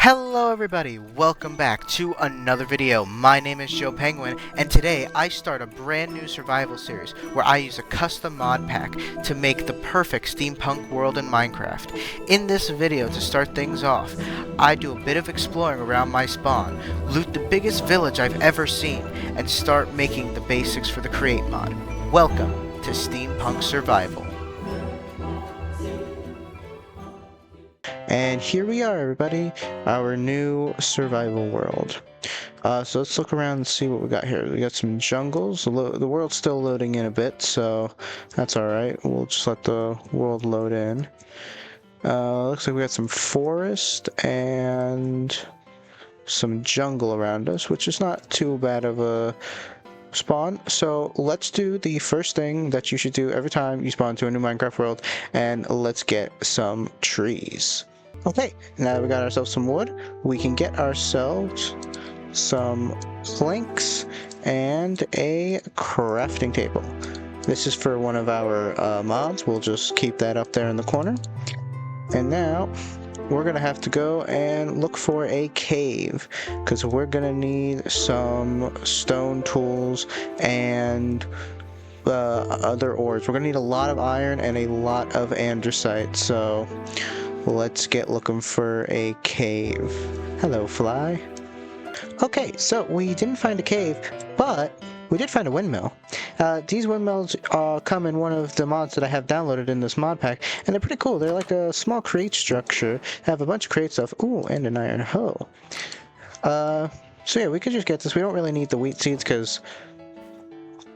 Hello everybody, welcome back to another video. My name is Joe Penguin, and today I start a brand new survival series where I use a custom mod pack to make the perfect steampunk world in Minecraft. In this video, to start things off, I do a bit of exploring around my spawn, loot the biggest village I've ever seen, and start making the basics for the create mod. Welcome to Steampunk Survival. And here we are, everybody, our new survival world. So let's look around and see what we got here. We got some jungles. The world's still loading in a bit, so that's alright. We'll just let the world load in. Looks like we got some forest and some jungle around us, which is not too bad of a spawn. So let's do the first thing that you should do every time you spawn to a new Minecraft world, and let's get some trees. Okay, now we got ourselves some wood. We can get ourselves some planks and a crafting table. This is for one of our mods. We'll just keep that up there in the corner. And now we're gonna have to go and look for a cave, because we're gonna need some stone tools and other ores. We're gonna need a lot of iron and a lot of andesite, so let's get looking for a cave. Hello, fly. Okay, so we didn't find a cave, but we did find a windmill. These windmills come in one of the mods that I have downloaded in this mod pack, and they're pretty cool. They're like a small crate structure, have a bunch of crate stuff. Ooh, and an iron hoe. So yeah, we could just get this. We don't really need the wheat seeds because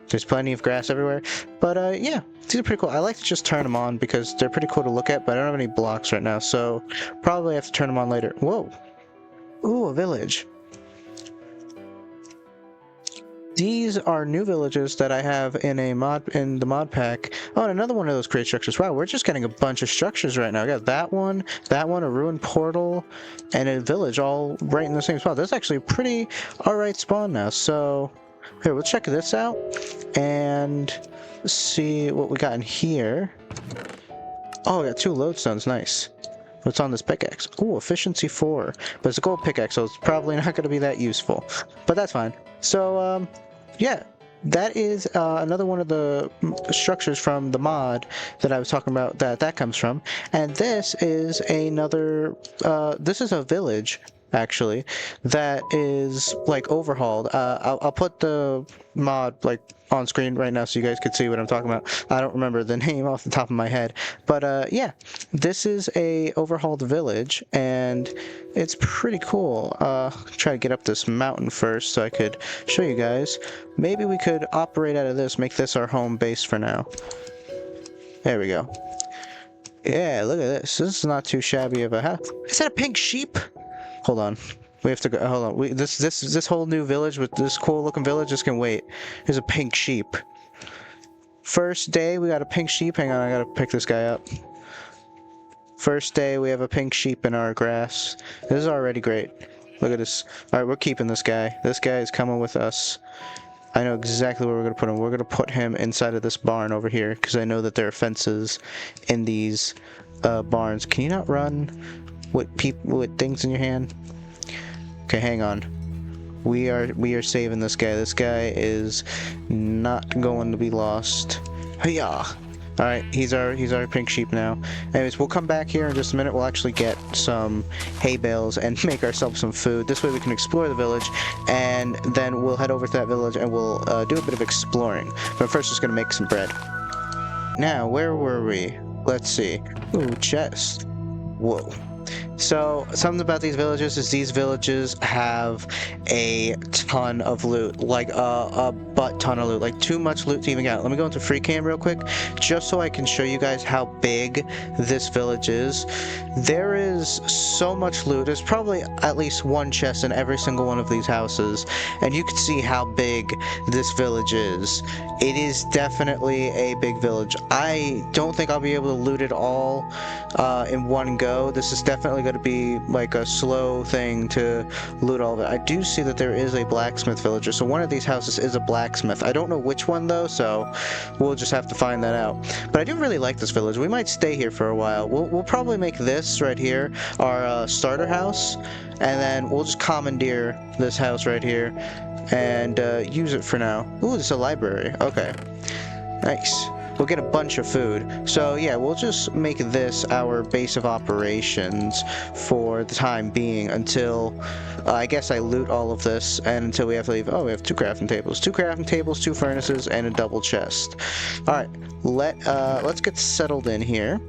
there's plenty of grass everywhere. But yeah, these are pretty cool. I like to just turn them on because they're pretty cool to look at, but I don't have any blocks right now, so probably have to turn them on later. Whoa. Ooh, a village. These are new villages that I have in the mod pack. Oh, and another one of those crate structures. Wow, we're just getting a bunch of structures right now. I got that one, a ruined portal, and a village all right in the same spot. That's actually a pretty alright spawn now. So here, we'll check this out and see what we got in here. Oh, we got 2 lodestones. Nice. What's on this pickaxe? Ooh, efficiency 4. But it's a gold pickaxe, so it's probably not going to be that useful. But that's fine. So, yeah, that is another one of the structures from the mod that I was talking about that comes from. And this is another, this is a village, actually, that is, like, overhauled. I'll put the mod, like, on screen right now so you guys could see what I'm talking about. I don't remember the name off the top of my head. But, yeah, this is a overhauled village, and it's pretty cool. Try to get up this mountain first so I could show you guys. Maybe we could operate out of this, make this our home base for now. There we go. Yeah, look at this. This is not too shabby of a house. Is that a pink sheep? Hold on. We have to go. Hold on. This whole new village with this cool looking village just can wait. There's a pink sheep. First day we got a pink sheep. Hang on, I gotta pick this guy up. First day we have a pink sheep in our grass. This is already great. Look at this. All right, we're keeping this guy. This guy is coming with us. I know exactly where we're gonna put him. We're gonna put him inside of this barn over here because I know that there are fences in these barns. Can you not run with things in your hand? Okay, hang on. We are saving this guy. This guy is not going to be lost. Hiya! Alright, he's our pink sheep now. Anyways, we'll come back here in just a minute. We'll actually get some hay bales and make ourselves some food. This way we can explore the village, and then we'll head over to that village and we'll do a bit of exploring. But first, just gonna make some bread. Now, where were we? Let's see. Ooh, chest. Whoa. So, something about these villages is these villages have a ton of loot, like a butt ton of loot, like too much loot to even get. Let me go into free cam real quick, just so I can show you guys how big this village is. There is so much loot. There's probably at least one chest in every single one of these houses, and you can see how big this village is. It is definitely a big village. I don't think I'll be able to loot it all in one go. This is definitely going to be like a slow thing to loot all of it. I do see that there is a blacksmith villager, so one of these houses is a blacksmith. I don't know which one though, so we'll just have to find that out. But I do really like this village. We might stay here for a while. We'll probably make this right here our starter house, and then we'll just commandeer this house right here and use it for now. Ooh, it's a library. Okay. Nice. We'll get a bunch of food. So yeah, we'll just make this our base of operations for the time being until I guess I loot all of this, and until we have to leave. Oh, we have 2 crafting tables. 2 crafting tables, 2 furnaces, and a double chest. Alright, let's get settled in here.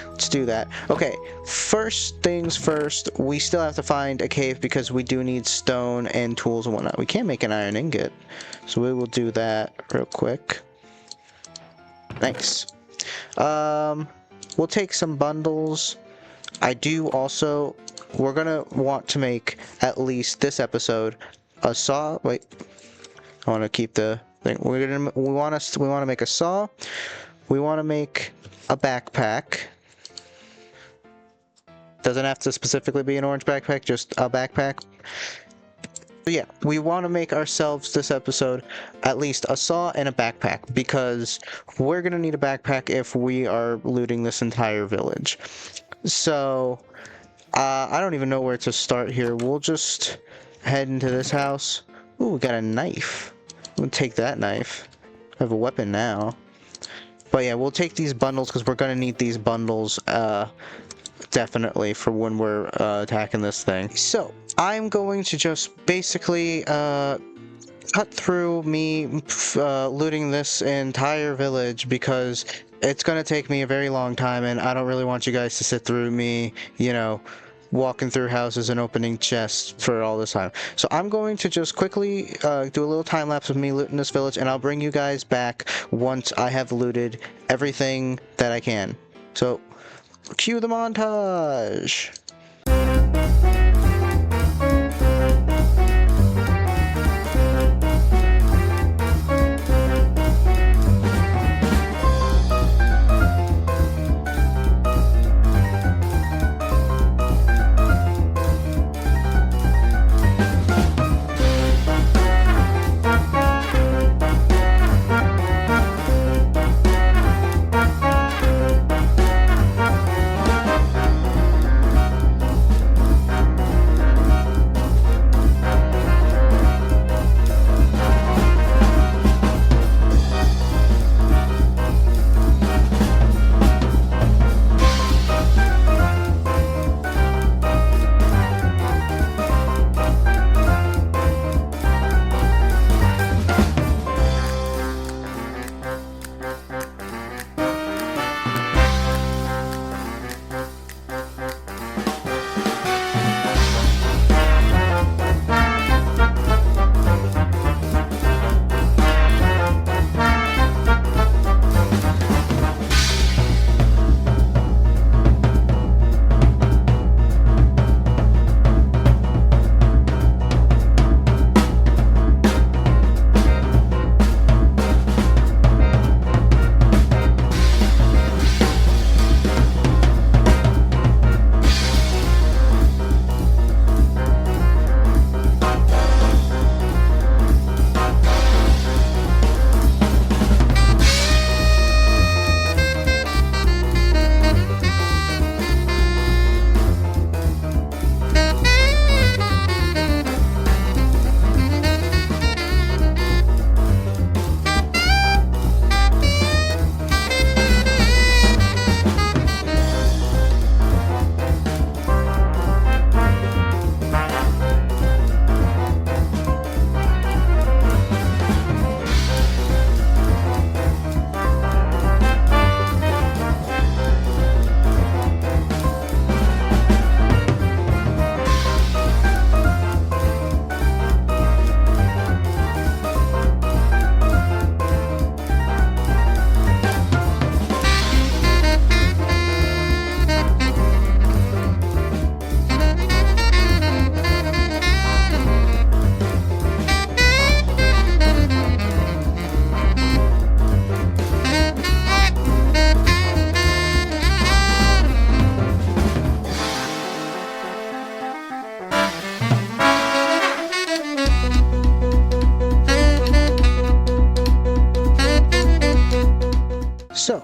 Let's do that. Okay, first things first, we still have to find a cave because we do need stone and tools and whatnot. We can't make an iron ingot, so we will do that real quick. Nice. We'll take some bundles. I do also, we're gonna want to make at least this episode a saw. Wait, I want to keep the thing. We want to make a saw. We want to make a backpack. Doesn't have to specifically be an orange backpack, just a backpack. So yeah, we want to make ourselves this episode at least a saw and a backpack, because we're going to need a backpack if we are looting this entire village. So, I don't even know where to start here. We'll just head into this house. Ooh, we got a knife. We'll take that knife. I have a weapon now. But yeah, we'll take these bundles because we're going to need these bundles, definitely for when we're attacking this thing. So I'm going to just basically cut through me looting this entire village, because it's going to take me a very long time, and I don't really want you guys to sit through me, you know, walking through houses and opening chests for all this time. So I'm going to just quickly do a little time lapse of me looting this village, and I'll bring you guys back once I have looted everything that I can. So cue the montage.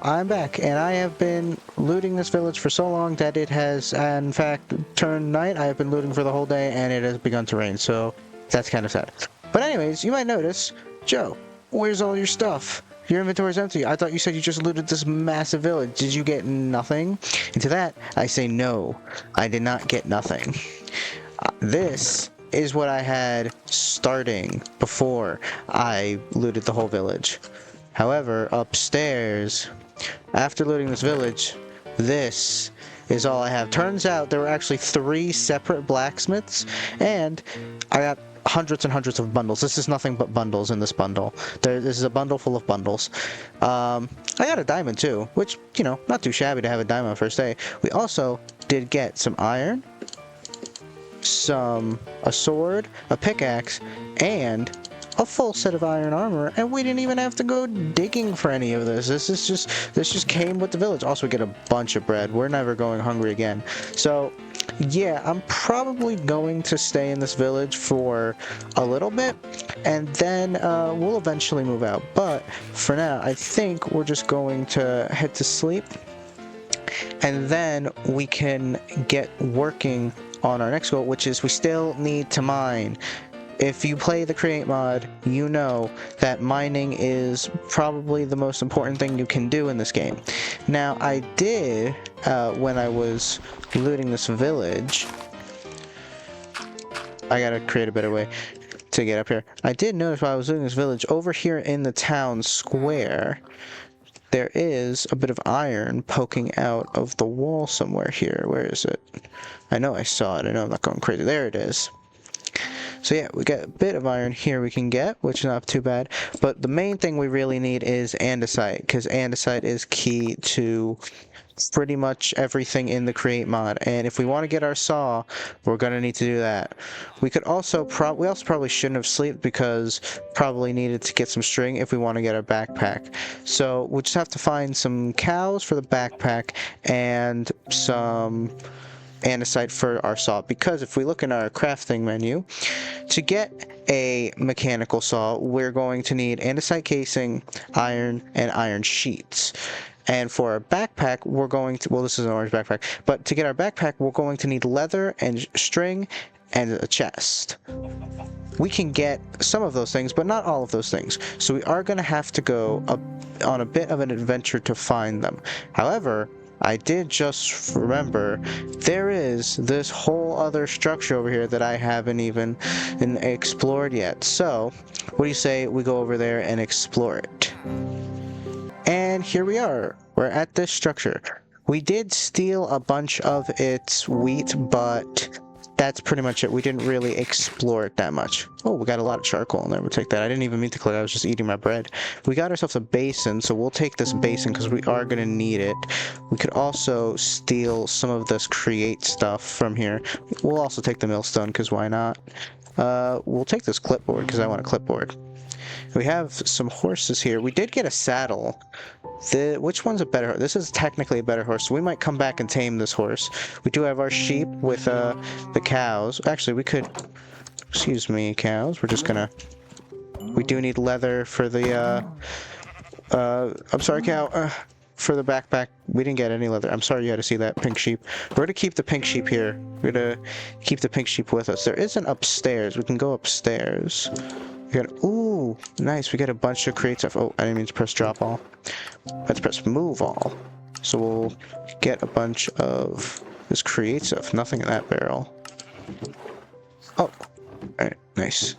I'm back, and I have been looting this village for so long that it has, in fact, turned night. I have been looting for the whole day, and it has begun to rain, so that's kind of sad. But anyways, you might notice, Joe, where's all your stuff? Your inventory's empty. I thought you said you just looted this massive village. Did you get nothing? And to that, I say no. I did not get nothing. This is what I had starting before I looted the whole village. However, upstairs, after looting this village, this is all I have. Turns out there were actually 3 separate blacksmiths, and I got hundreds and hundreds of bundles. This is nothing but bundles in this bundle. This is a bundle full of bundles. I got a diamond too, which, you know, not too shabby to have a diamond on first day. We also did get some iron, a sword, a pickaxe, and a full set of iron armor, and we didn't even have to go digging for any of this. This just came with the village. Also, we get a bunch of bread. We're never going hungry again. So yeah, I'm probably going to stay in this village for a little bit, and then we'll eventually move out. But for now, I think we're just going to head to sleep, and then we can get working on our next goal, which is we still need to mine. If you play the Create mod, you know that mining is probably the most important thing you can do in this game. Now, I did, when I was looting this village, I gotta create a better way to get up here. I did notice while I was looting this village, over here in the town square, there is a bit of iron poking out of the wall somewhere here. Where is it? I know I saw it. I know I'm not going crazy. There it is. So yeah, we got a bit of iron here we can get, which is not too bad. But the main thing we really need is andesite, because andesite is key to pretty much everything in the Create mod. And if we want to get our saw, we're going to need to do that. We could also we also probably shouldn't have slept, because probably needed to get some string if we want to get our backpack. So we'll just have to find some cows for the backpack and some andesite for our saw, because if we look in our crafting menu, to get a mechanical saw, we're going to need andesite casing, iron, and iron sheets. And for our backpack, we're going to, well, this is an orange backpack, but to get our backpack, we're going to need leather and string and a chest. We can get some of those things, but not all of those things. So we are going to have to go on a bit of an adventure to find them. However, I did just remember there is this whole other structure over here that I haven't even explored yet. So, what do you say we go over there and explore it? And here we are. We're at this structure. We did steal a bunch of its wheat, but that's pretty much it. We didn't really explore it that much. Oh, we got a lot of charcoal in there. We'll take that. I didn't even mean to click. I was just eating my bread. We got ourselves a basin, so we'll take this basin because we are going to need it. We could also steal some of this create stuff from here. We'll also take the millstone, because why not? We'll take this clipboard because I want a clipboard. We have some horses here. We did get a saddle. Which one's a better horse? This is technically a better horse, so we might come back and tame this horse. We do have our sheep with the cows. Actually, we could... Excuse me, cows. We're just gonna... We do need leather for the... I'm sorry, cow. For the backpack, we didn't get any leather. I'm sorry you had to see that pink sheep. We're gonna keep the pink sheep here. We're gonna keep the pink sheep with us. There is an upstairs. We can go upstairs. We got, ooh, nice. We got a bunch of create stuff. Oh, I didn't mean to press drop all. Let's press move all. So we'll get a bunch of this create stuff. Nothing in that barrel. Oh, alright, nice.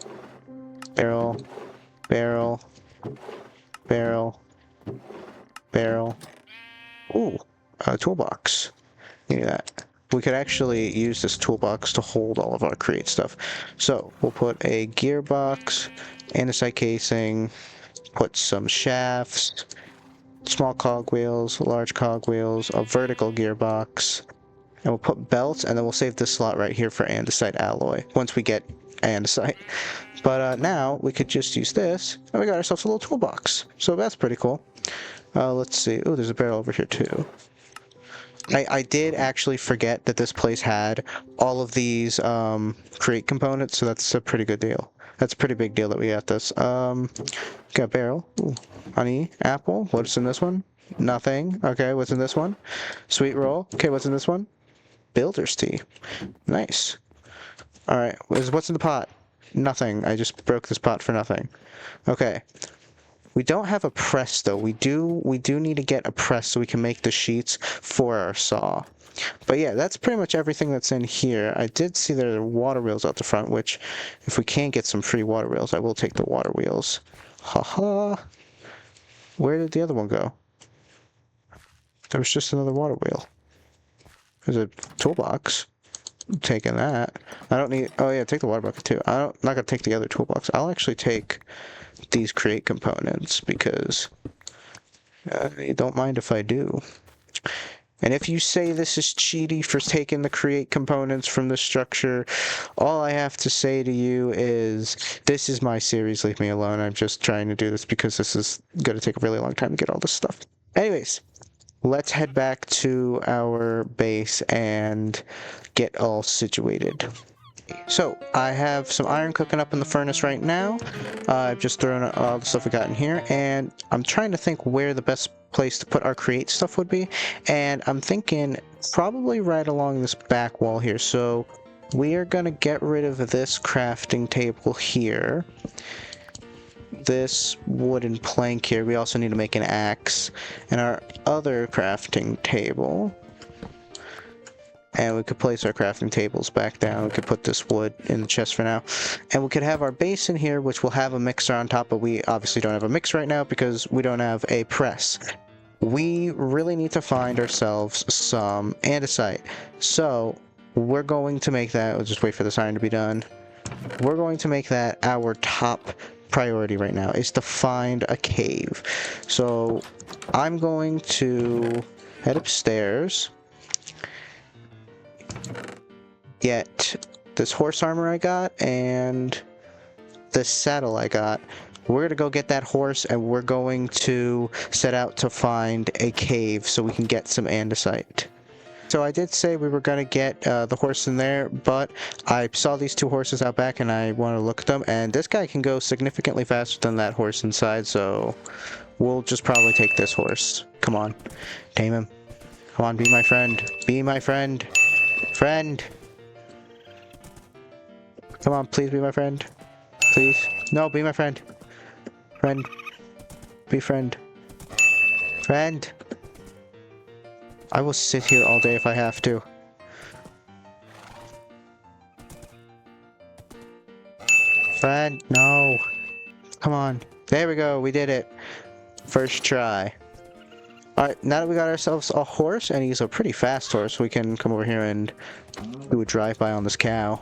Barrel, barrel, barrel, barrel. Ooh, a toolbox. Give me that. We could actually use this toolbox to hold all of our create stuff. So we'll put a gearbox, andesite casing, put some shafts, small cogwheels, large cogwheels, a vertical gearbox, and we'll put belts, and then we'll save this slot right here for andesite alloy once we get andesite. But now we could just use this, and we got ourselves a little toolbox. So that's pretty cool. Let's see. Oh, there's a barrel over here too. I did actually forget that this place had all of these create components, so that's a pretty good deal. That's a pretty big deal that we got this. Got a barrel. Ooh, honey, apple. What's in this one? Nothing. Okay, what's in this one? Sweet roll. Okay, what's in this one? Builder's tea. Nice. Alright, what's in the pot? Nothing. I just broke this pot for nothing. Okay. We don't have a press though. We do need to get a press so we can make the sheets for our saw. But yeah, that's pretty much everything that's in here. I did see there are water wheels out the front, which if we can get some free water wheels, I will take the water wheels. Haha. Where did the other one go? There was just another water wheel. There's a toolbox. I'm taking that. I don't need... Oh yeah, take the water bucket too. I'm not going to take the other toolbox. I'll actually take these create components because I don't mind if I do. And if you say this is cheaty for taking the create components from the structure, all I have to say to you is this is my series, leave me alone. I'm just trying to do this because this is going to take a really long time to get all this stuff. Anyways, let's head back to our base and get all situated. So, I have some iron cooking up in the furnace right now. I've just thrown all the stuff we got in here, and I'm trying to think where the best place to put our create stuff would be, and I'm thinking probably right along this back wall here. So, we are going to get rid of this crafting table here. This wooden plank here. We also need to make an axe, and our other crafting table. And we could place our crafting tables back down. We could put this wood in the chest for now. And we could have our base in here, which will have a mixer on top, but we obviously don't have a mixer right now because we don't have a press. We really need to find ourselves some andesite. So, we're going to make that... We'll just wait for this iron to be done. We're going to make that our top priority right now, is to find a cave. So, I'm going to head upstairs... get this horse armor I got and this saddle I got. We're gonna go get that horse and we're going to set out to find a cave so we can get some andesite. So I did say we were gonna get the horse in there, but I saw these two horses out back and I want to look at them, and this guy can go significantly faster than that horse inside, so we'll just probably take this horse. Come on, tame him. Come on, be my friend. Be my friend. Friend! Come on, please be my friend. Please. No, be my friend. Friend. Be friend. Friend! I will sit here all day if I have to. Friend, no. Come on. There we go, we did it. First try. Alright, now that we got ourselves a horse, and he's a pretty fast horse, we can come over here and do a drive-by on this cow.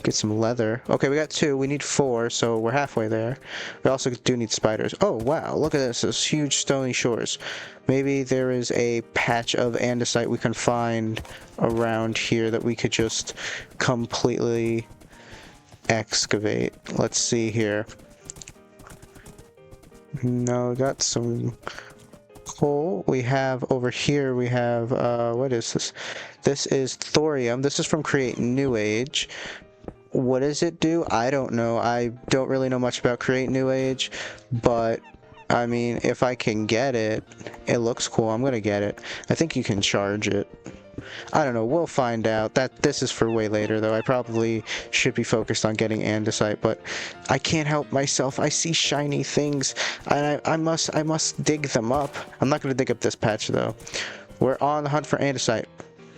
Get some leather. Okay, we got 2. We need 4, so we're halfway there. We also do need spiders. Oh, wow, look at this. This huge stony shores. Maybe there is a patch of andesite we can find around here that we could just completely excavate. Let's see here. No, we got some... coal. We have over here, we have what is this? This is thorium. This is from Create New Age. What does it do? I don't know. I don't really know much about Create New Age, but I mean, if I can get it, it looks cool. I'm gonna get it. I think you can charge it. I don't know, we'll find out. This is for way later though. I probably should be focused on getting andesite, but I can't help myself. I see shiny things and I must dig them up. I'm not gonna dig up this patch though. We're on the hunt for andesite.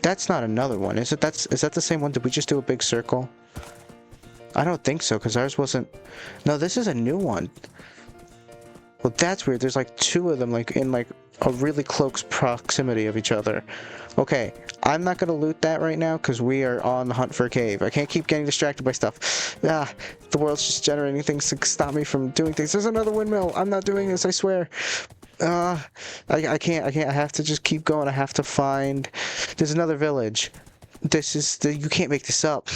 That's not another one, is it? Is that the same one? Did we just do a big circle? I don't think so, because ours wasn't... No, this is a new one. Well, that's weird. There's like 2 of them, like in like a really close proximity of each other. Okay, I'm not gonna loot that right now because we are on the hunt for a cave. I can't keep getting distracted by stuff. Ah, the world's just generating things to stop me from doing things. There's another windmill. I'm not doing this, I swear. I can't. I have to just keep going. I have to find... There's another village. This is... You can't make this up.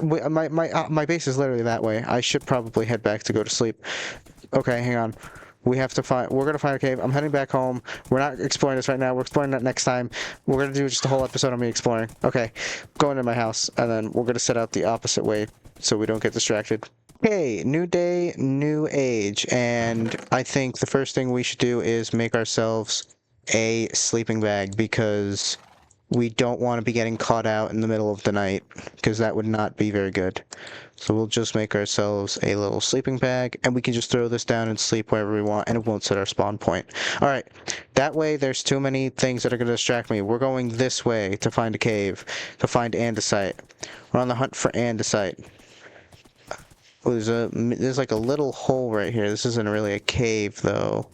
My base is literally that way. I should probably head back to go to sleep. Okay, hang on. We're gonna find a cave. I'm heading back home. We're not exploring this right now. We're exploring that next time. We're gonna do just a whole episode on me exploring. Okay, going to my house, and then we're gonna set out the opposite way so we don't get distracted. Okay, new day, new age, and I think the first thing we should do is make ourselves a sleeping bag because we don't want to be getting caught out in the middle of the night because that would not be very good. So we'll just make ourselves a little sleeping bag and we can just throw this down and sleep wherever we want and it won't set our spawn point. Alright, that way there's too many things that are going to distract me. We're going this way to find a cave, to find andesite. We're on the hunt for andesite. Oh, there's like a little hole right here. This isn't really a cave though.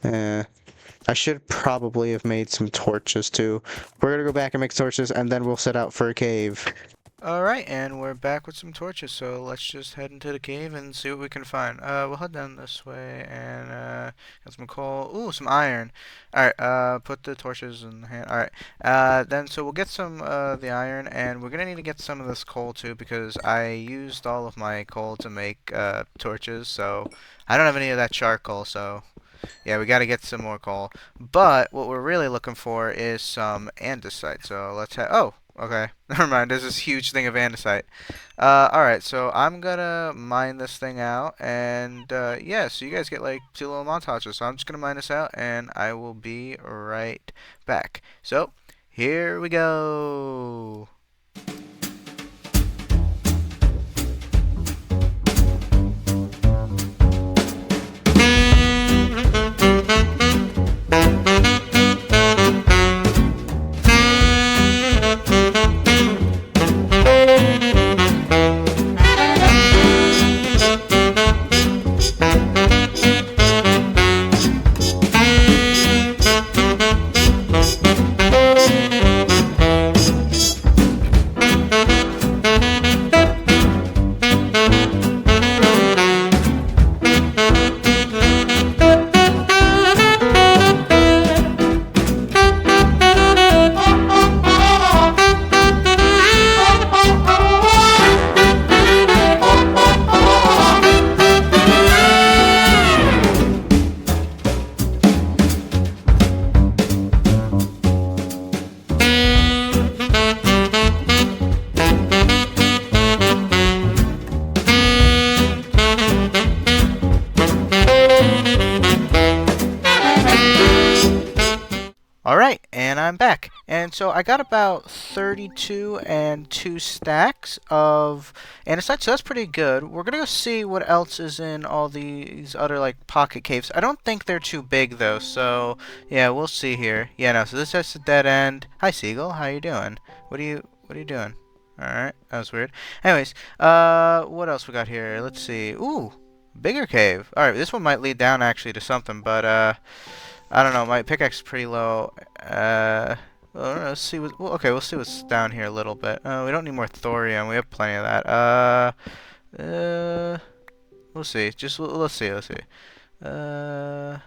I should probably have made some torches too. We're gonna go back and make torches and then we'll set out for a cave. Alright, and we're back with some torches, so let's just head into the cave and see what we can find. We'll head down this way and, got some coal. Ooh, some iron. Alright, put the torches in the hand. Alright, then, so we'll get some, the iron, and we're gonna need to get some of this coal, too, because I used all of my coal to make, torches, so I don't have any of that charcoal, so yeah, we got to get some more coal. But what we're really looking for is some andesite. So let's have. Oh, okay. Never mind. There's this huge thing of andesite. All right. So I'm gonna mine this thing out, and yeah. So you guys get like 2 little montages. So I'm just gonna mine this out, and I will be right back. So here we go. Alright, and I'm back. And so I got about 32 and 2 stacks of andesite, so that's pretty good. We're gonna go see what else is in all these other like pocket caves. I don't think they're too big though, so yeah, we'll see here. Yeah, no, so this is a dead end. Hi Seagull, how you doing? What are you doing? Alright, that was weird. Anyways, what else we got here? Let's see. Ooh, bigger cave. Alright, this one might lead down actually to something, but I don't know. My pickaxe is pretty low. Well, let's see what. Well, okay, we'll see what's down here a little bit. We don't need more thorium. We have plenty of that. We'll see. Just let's see. Let's see. Uh,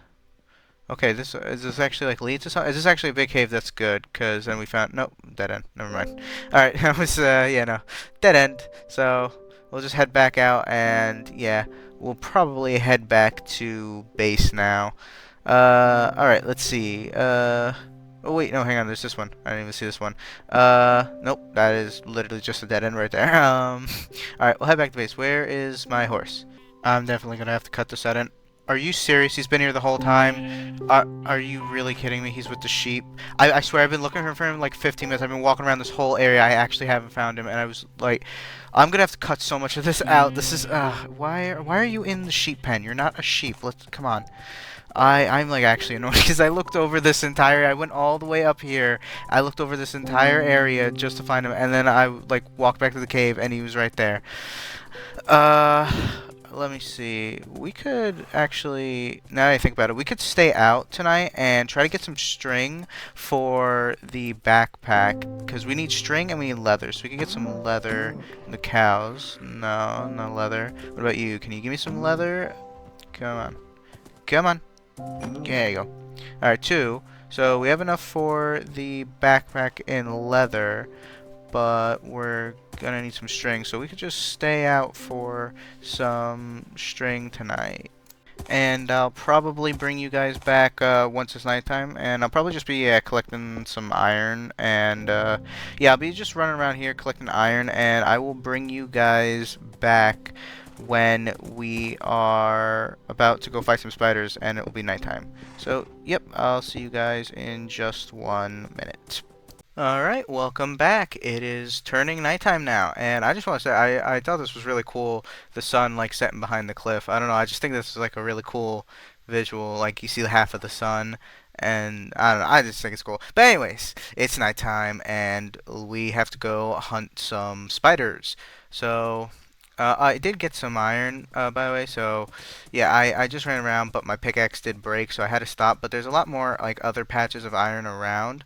okay. This is this actually like leads to something? Is this actually a big cave? That's good, cause then we found nope, dead end. Never mind. All right, that was yeah, no, dead end. So we'll just head back out and yeah, we'll probably head back to base now. Alright, let's see. Oh wait, no, hang on, there's this one. I didn't even see this one. Nope, that is literally just a dead end right there. Alright, we'll head back to base. Where is my horse? I'm definitely gonna have to cut this out in. Are you serious? He's been here the whole time? Are you really kidding me? He's with the sheep. I swear I've been looking for him like 15 minutes. I've been walking around this whole area. I actually haven't found him, and I was like, I'm gonna have to cut so much of this out. This is why are you in the sheep pen? You're not a sheep. Let's come on. I'm like actually annoyed because I looked over this entire. I went all the way up here. I looked over this entire area just to find him, and then I like walked back to the cave, and he was right there. Uh, let me see. We could actually, now that I think about it, we could stay out tonight and try to get some string for the backpack because we need string and we need leather. So we can get some leather. The cows. No, no leather. What about you? Can you give me some leather? Come on. Come on. There you go. Alright, 2. So we have enough for the backpack in leather, but we're gonna need some string. So we could just stay out for some string tonight. And I'll probably bring you guys back once it's nighttime, and I'll probably just be collecting some iron, and yeah, I'll be just running around here collecting iron, and I will bring you guys back when we are about to go fight some spiders, and it will be nighttime. So, yep, I'll see you guys in just 1 minute. Alright, welcome back. It is turning nighttime now, and I just want to say, I thought this was really cool, the sun, like, setting behind the cliff. I don't know, I just think this is, like, a really cool visual, like, you see the half of the sun, and, I don't know, I just think it's cool. But anyways, it's nighttime, and we have to go hunt some spiders. So, I did get some iron, by the way, so, yeah, I just ran around, but my pickaxe did break, so I had to stop, but there's a lot more, like, other patches of iron around.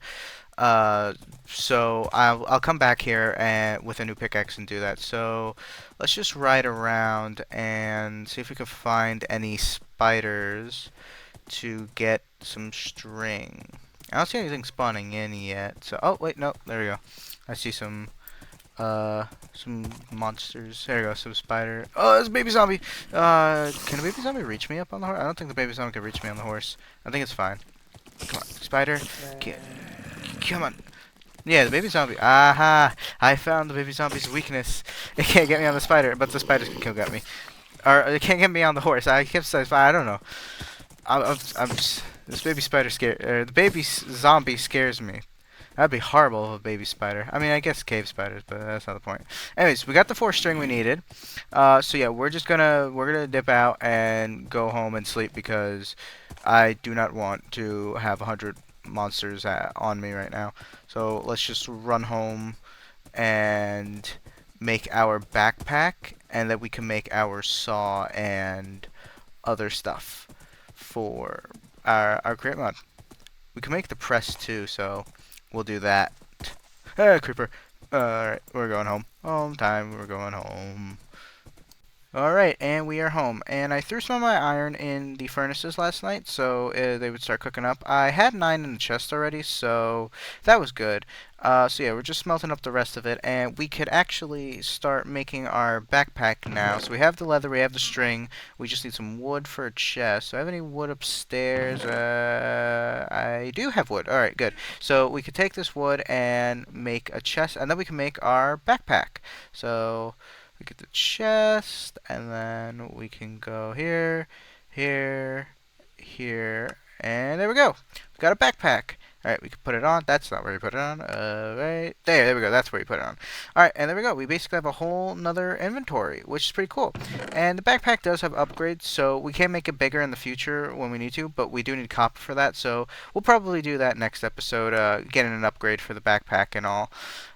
So I'll come back here and with a new pickaxe and do that. So let's just ride around and see if we can find any spiders to get some string. I don't see anything spawning in yet. So oh wait, no, there we go. I see some monsters. There we go, some spider. Oh, there's a baby zombie. Can a baby zombie reach me up on the horse? I don't think the baby zombie can reach me on the horse. I think it's fine. Come on, spider. Get, come on. Yeah, the baby zombie. Aha! I found the baby zombie's weakness. It can't get me on the spider, but the spider can get me. Or it can't get me on the horse. I kept saying, I don't know. I'm just, this baby spider the baby zombie scares me. That'd be horrible of a baby spider. I mean, I guess cave spiders, but that's not the point. Anyways, we got the 4 string we needed. So yeah, we're gonna dip out and go home and sleep because I do not want to have 100 monsters on me right now. So let's just run home and make our backpack, and then we can make our saw and other stuff for our create mod. We can make the press too, so we'll do that. Creeper. Alright, we're going home. Home time, we're going home. Alright, and we are home. And I threw some of my iron in the furnaces last night, so they would start cooking up. I had 9 in the chest already, so that was good. So yeah, we're just smelting up the rest of it, and we could actually start making our backpack now. So we have the leather, we have the string, we just need some wood for a chest. Do I have any wood upstairs? I do have wood. Alright, good. So we could take this wood and make a chest, and then we can make our backpack. So we get the chest, and then we can go here, here, here, and there we go. We got a backpack. Alright, we can put it on. That's not where you put it on. Right there we go. That's where you put it on. Alright, and there we go. We basically have a whole nother inventory, which is pretty cool. And the backpack does have upgrades, so we can make it bigger in the future when we need to, but we do need copper for that, so we'll probably do that next episode, getting an upgrade for the backpack and all.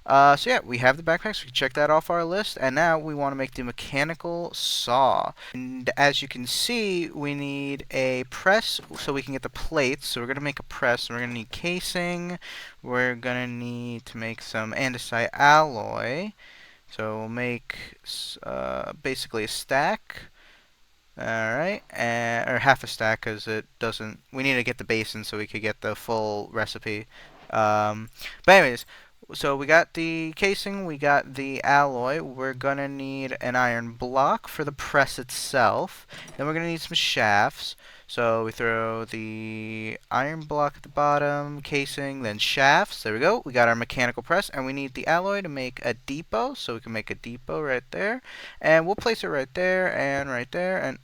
So yeah, we have the backpack, so we can check that off our list, and now we want to make the mechanical saw. And as you can see, we need a press so we can get the plates, so we're going to make a press, so we're going to need casing, we're going to need to make some andesite alloy, so we'll make basically a stack. Alright, or half a stack because it doesn't, we need to get the basin so we could get the full recipe. But anyways, so we got the casing, we got the alloy, we're gonna need an iron block for the press itself, then we're gonna need some shafts, so we throw the iron block at the bottom, casing, then shafts, there we go, we got our mechanical press, and we need the alloy to make a depot, so we can make a depot right there, and we'll place it right there, and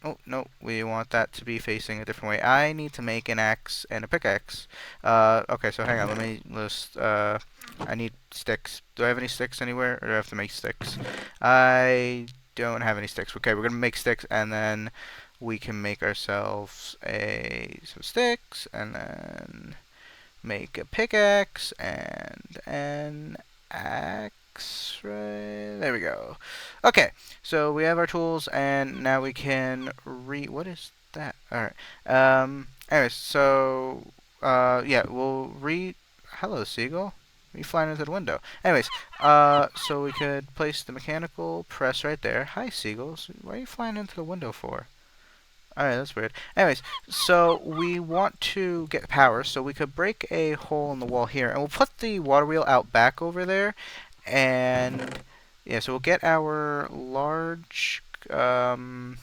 oh no, we want that to be facing a different way. I need to make an axe and a pickaxe. Okay, so hang on, let me list, I need sticks. Do I have any sticks anywhere, or do I have to make sticks? I don't have any sticks. Okay, we're gonna make sticks, and then we can make ourselves some sticks, and then make a pickaxe and an axe. Right there we go. Okay, so we have our tools, and now we can what is that? All right. Anyways, so yeah, we'll hello, seagull. You flying into the window. Anyways, so we could place the mechanical press right there. Hi, seagulls. Why are you flying into the window for? Alright, that's weird. Anyways, so we want to get power, so we could break a hole in the wall here, and we'll put the water wheel out back over there, and yeah, so we'll get our large water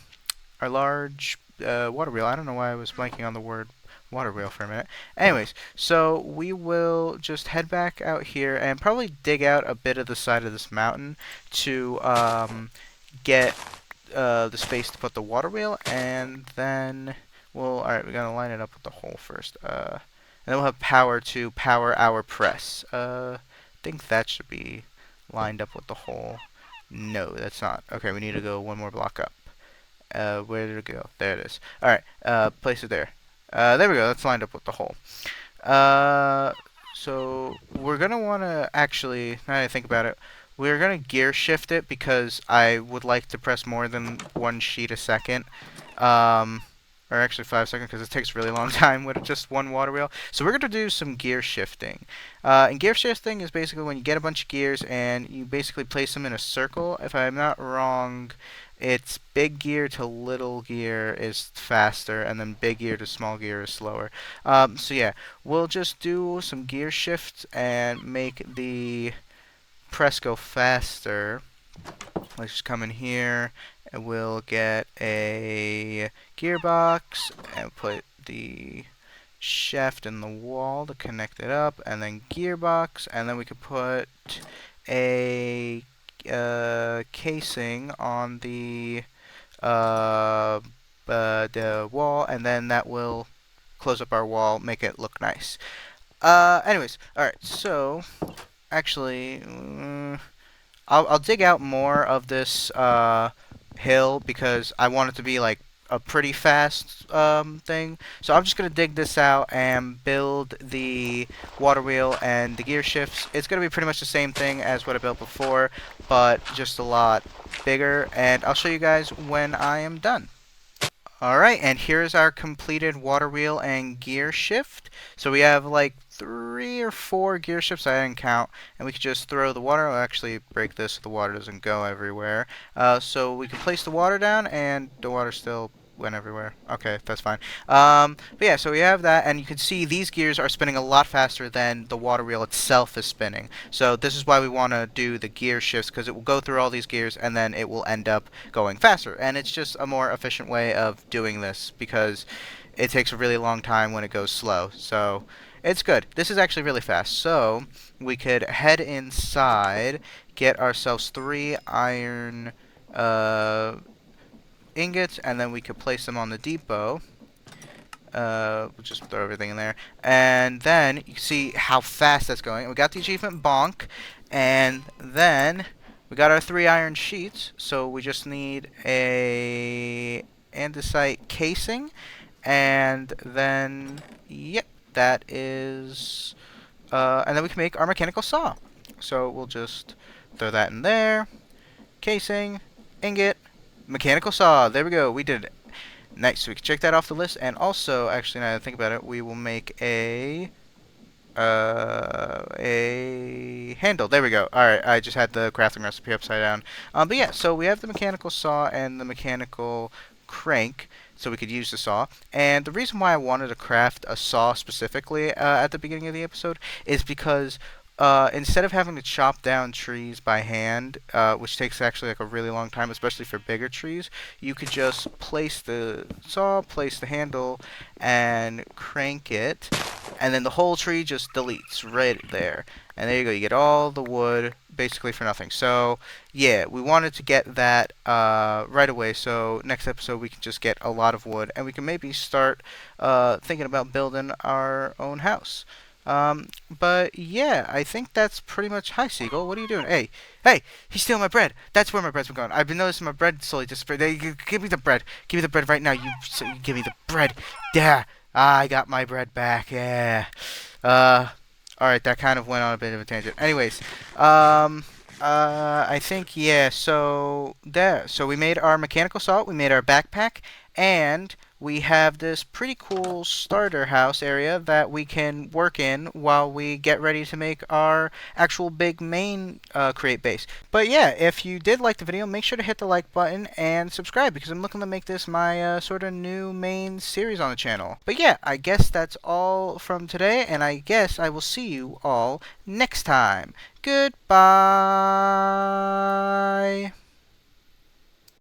wheel. I don't know why I was blanking on the word water wheel for a minute. Anyways, so we will just head back out here and probably dig out a bit of the side of this mountain to get the space to put the water wheel, and then alright, we gotta line it up with the hole first. And then we'll have power to power our press. I think that should be lined up with the hole. No, that's not. Okay, we need to go one more block up. Where did it go? There it is. Alright, place it there. There we go, that's lined up with the hole. So we're gonna wanna actually, now that I think about it, we're gonna gear shift it because I would like to press more than one sheet a second. Or actually 5 seconds because it takes a really long time with just one water wheel. So we're going to do some gear shifting. And gear shifting is basically when you get a bunch of gears and you basically place them in a circle. If I'm not wrong, it's big gear to little gear is faster, and then big gear to small gear is slower. So yeah, we'll just do some gear shifts and make the press go faster. Let's just come in here and we'll get a gearbox and put the shaft in the wall to connect it up, and then gearbox, and then we could put a casing on the wall, and then that will close up our wall, make it look nice. Anyways, alright, so actually I'll dig out more of this hill because I want it to be like a pretty fast thing. So I'm just going to dig this out and build the water wheel and the gear shifts. It's going to be pretty much the same thing as what I built before, but just a lot bigger. And I'll show you guys when I am done. Alright, and here's our completed water wheel and gear shift. So we have like 3 or 4 gear shifts, I didn't count, and we could just throw the water. I'll actually break this so the water doesn't go everywhere. So we can place the water down and the water still went everywhere. Okay, that's fine. But yeah, so we have that, and you can see these gears are spinning a lot faster than the water wheel itself is spinning. So this is why we want to do the gear shifts, because it will go through all these gears and then it will end up going faster. And it's just a more efficient way of doing this because it takes a really long time when it goes slow. So it's good. This is actually really fast. So we could head inside, get ourselves 3 iron ingots, and then we could place them on the depot. We'll just throw everything in there, and then you can see how fast that's going. We got the achievement bonk, and then we got our 3 iron sheets. So we just need a andesite casing, and then yep, that is and then we can make our mechanical saw. So we'll just throw that in there. Casing, ingot, mechanical saw. There we go. We did it. Nice. So we can check that off the list. And also, actually, now that I think about it, we will make a handle. There we go. Alright, I just had the crafting recipe upside down. But yeah, so we have the mechanical saw and the mechanical crank, so we could use the saw. And the reason why I wanted to craft a saw specifically at the beginning of the episode is because instead of having to chop down trees by hand, which takes actually like a really long time, especially for bigger trees, you could just place the saw, place the handle, and crank it, and then the whole tree just deletes right there. And there you go, you get all the wood basically for nothing. So yeah, we wanted to get that right away, so next episode we can just get a lot of wood, and we can maybe start thinking about building our own house. But yeah, I think that's pretty much. Hi, Seagull. What are you doing? Hey, hey! He's stealing my bread. That's where my bread's been going. I've been noticing my bread slowly disappearing. Hey, give me the bread. Give me the bread right now. You give me the bread. Yeah, I got my bread back. Yeah. All right. That kind of went on a bit of a tangent. Anyways, I think yeah. So there. So we made our mechanical saw. We made our backpack, and we have this pretty cool starter house area that we can work in while we get ready to make our actual big main create base. But yeah, if you did like the video, make sure to hit the like button and subscribe, because I'm looking to make this my sort of new main series on the channel. But yeah, I guess that's all from today, and I guess I will see you all next time. Goodbye!